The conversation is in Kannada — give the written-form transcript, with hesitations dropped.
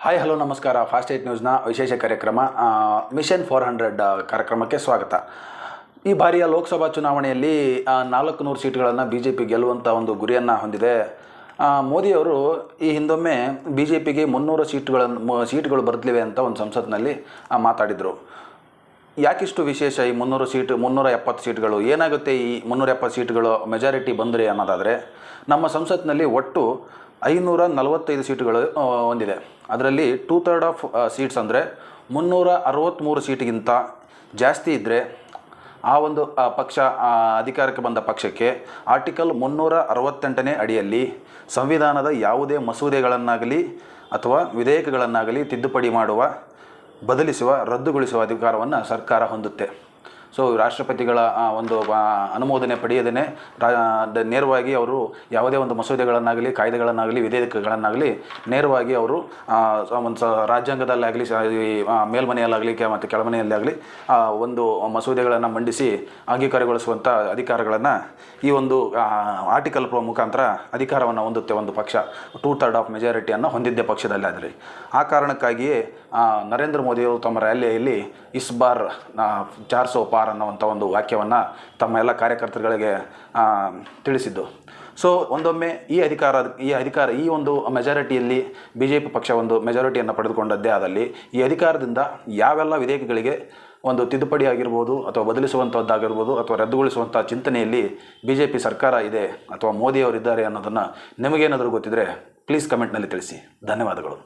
ಹಾಯ್ ಹಲೋ ನಮಸ್ಕಾರ. ಫಾಸ್ಟ್ 8 ನ್ಯೂಸ್ನ ವಿಶೇಷ ಕಾರ್ಯಕ್ರಮ ಮಿಷನ್ 400 ಕಾರ್ಯಕ್ರಮಕ್ಕೆ ಸ್ವಾಗತ. ಈ ಬಾರಿಯ ಲೋಕಸಭಾ ಚುನಾವಣೆಯಲ್ಲಿ 400 ಸೀಟ್ಗಳನ್ನು ಬಿ ಜೆ ಪಿ ಗೆಲ್ಲುವಂಥ ಒಂದು ಗುರಿಯನ್ನು ಹೊಂದಿದೆ. ಮೋದಿಯವರು ಈ ಹಿಂದೊಮ್ಮೆ ಬಿ ಜೆ ಪಿಗೆ 300 ಸೀಟ್ಗಳು ಬರಲಿವೆ ಅಂತ ಒಂದು ಸಂಸತ್ನಲ್ಲಿ ಮಾತಾಡಿದರು. ಯಾಕಿಷ್ಟು ವಿಶೇಷ ಈ 370 ಸೀಟ್ಗಳು? ಏನಾಗುತ್ತೆ ಈ 370 ಸೀಟ್ಗಳು ಮೆಜಾರಿಟಿ ಬಂದರೆ ಅನ್ನೋದಾದರೆ, ನಮ್ಮ ಸಂಸತ್ನಲ್ಲಿ ಒಟ್ಟು 545 ಸೀಟುಗಳು ಹೊಂದಿದೆ. ಅದರಲ್ಲಿ 2/3 ಆಫ್ ಸೀಟ್ಸ್ ಅಂದರೆ 363 ಸೀಟಿಗಿಂತ ಜಾಸ್ತಿ ಇದ್ದರೆ ಆ ಒಂದು ಪಕ್ಷ ಅಧಿಕಾರಕ್ಕೆ ಬಂದ ಪಕ್ಷಕ್ಕೆ ಆರ್ಟಿಕಲ್ 368ನೇ ಅಡಿಯಲ್ಲಿ ಸಂವಿಧಾನದ ಯಾವುದೇ ಮಸೂದೆಗಳನ್ನಾಗಲಿ ಅಥವಾ ವಿಧೇಯಕಗಳನ್ನಾಗಲಿ ತಿದ್ದುಪಡಿ ಮಾಡುವ, ಬದಲಿಸುವ, ರದ್ದುಗೊಳಿಸುವ ಅಧಿಕಾರವನ್ನು ಸರ್ಕಾರ ಹೊಂದುತ್ತೆ. ಸೊ ರಾಷ್ಟ್ರಪತಿಗಳ ಒಂದು ಅನುಮೋದನೆ ಪಡೆಯದೇ ನೇರವಾಗಿ ಅವರು ಯಾವುದೇ ಒಂದು ಮಸೂದೆಗಳನ್ನಾಗಲಿ, ಕಾಯ್ದೆಗಳನ್ನಾಗಲಿ, ವಿಧೇಯಕಗಳನ್ನಾಗಲಿ ನೇರವಾಗಿ ಅವರು ಒಂದು ರಾಜ್ಯಾಂಗದಲ್ಲಾಗಲಿ, ಮೇಲ್ಮನೆಯಲ್ಲಾಗಲಿ ಮತ್ತು ಕೆಳಮನೆಯಲ್ಲಾಗಲಿ ಒಂದು ಮಸೂದೆಗಳನ್ನು ಮಂಡಿಸಿ ಅಂಗೀಕಾರಗೊಳಿಸುವಂಥ ಅಧಿಕಾರಗಳನ್ನು ಈ ಒಂದು ಆರ್ಟಿಕಲ್ ಮುಖಾಂತರ ಅಧಿಕಾರವನ್ನು ಹೊಂದುತ್ತೆ ಒಂದು ಪಕ್ಷ. 2/3 ಆಫ್ ಮೆಜಾರಿಟಿಯನ್ನು ಹೊಂದಿದ್ದೇ ಪಕ್ಷದಲ್ಲಿ. ಆದರೆ ಆ ಕಾರಣಕ್ಕಾಗಿಯೇ ನರೇಂದ್ರ ಮೋದಿಯವರು ತಮ್ಮ ರ್ಯಾಲಿಯಲ್ಲಿ ಇಸ್ ಬಾರ್ 400 ಪಾರ್ ಅನ್ನುವಂಥ ಒಂದು ವಾಕ್ಯವನ್ನು ತಮ್ಮ ಎಲ್ಲ ಕಾರ್ಯಕರ್ತರುಗಳಿಗೆ ತಿಳಿಸಿದ್ದು. ಸೊ ಒಂದೊಮ್ಮೆ ಈ ಒಂದು ಮೆಜಾರಿಟಿಯಲ್ಲಿ ಬಿ ಜೆ ಪಿ ಪಕ್ಷ ಒಂದು ಮೆಜಾರಿಟಿಯನ್ನು ಪಡೆದುಕೊಂಡದ್ದೇ ಆದಲ್ಲಿ ಈ ಅಧಿಕಾರದಿಂದ ಯಾವೆಲ್ಲ ವಿಧೇಯಕಗಳಿಗೆ ಒಂದು ತಿದ್ದುಪಡಿ ಆಗಿರ್ಬೋದು ಅಥವಾ ಬದಲಿಸುವಂಥದ್ದಾಗಿರ್ಬೋದು ಅಥವಾ ರದ್ದುಗೊಳಿಸುವಂಥ ಚಿಂತನೆಯಲ್ಲಿ ಬಿ ಜೆ ಪಿ ಸರ್ಕಾರ ಇದೆ ಅಥವಾ ಮೋದಿಯವರಿದ್ದಾರೆ ಅನ್ನೋದನ್ನು ನಿಮಗೇನಾದರೂ ಗೊತ್ತಿದ್ದರೆ ಪ್ಲೀಸ್ ಕಮೆಂಟ್ನಲ್ಲಿ ತಿಳಿಸಿ. ಧನ್ಯವಾದಗಳು.